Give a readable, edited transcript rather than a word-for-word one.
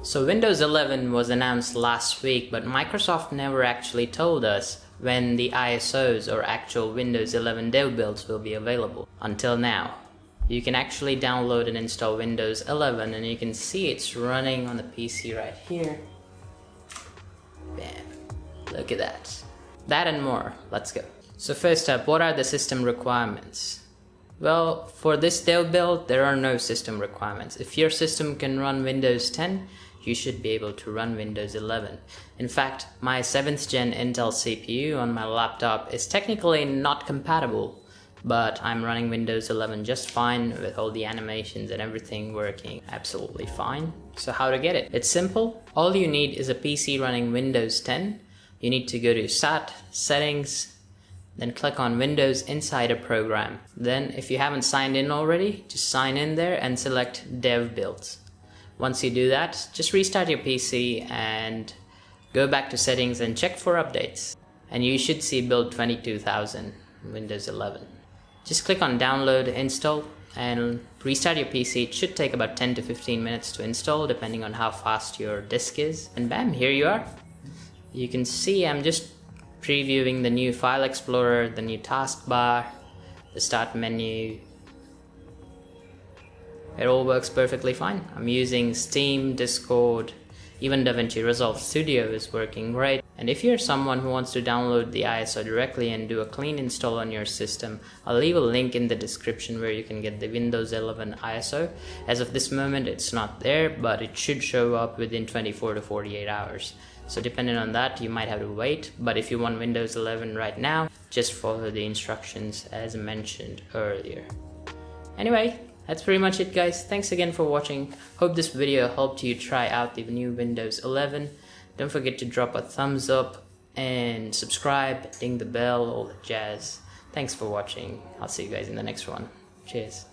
So Windows 11 was announced last week, but Microsoft never actually told us when the ISOs or actual Windows 11 dev builds will be available until now. You can actually download and install Windows 11 and you can see it's running on the PC right here. Bam. Look at that. That and more. Let's go. So first up, what are the system requirements? Well, for this dev build, there are no system requirements. If your system can run Windows 10, you should be able to run Windows 11. In fact, my 7th gen Intel CPU on my laptop is technically not compatible, but I'm running Windows 11 just fine with all the animations and everything working absolutely fine. So how to get it? It's simple. All you need is a PC running Windows 10. You need to go to SAT, Settings, then click on Windows Insider Program. Then if you haven't signed in already, just sign in there and select Dev Builds. Once you do that, just restart your PC and go back to settings and check for updates. And you should see build 22000 Windows 11. Just click on download, install, and restart your PC. It should take about 10 to 15 minutes to install depending on how fast your disk is. And bam, here you are. You can see I'm just previewing the new File Explorer, the new taskbar, the start menu. It all works perfectly fine. I'm using Steam, Discord, even DaVinci Resolve Studio is working great. And if you're someone who wants to download the ISO directly and do a clean install on your system, I'll leave a link in the description where you can get the Windows 11 ISO. As of this moment, it's not there, but it should show up within 24 to 48 hours. So depending on that, you might have to wait. But if you want Windows 11 right now, just follow the instructions as mentioned earlier. Anyway, that's pretty much it, guys. Thanks again for watching. Hope this video helped you try out the new Windows 11. Don't forget to drop a thumbs up and subscribe, ding the bell, all the jazz. Thanks for watching. I'll see you guys in the next one. Cheers.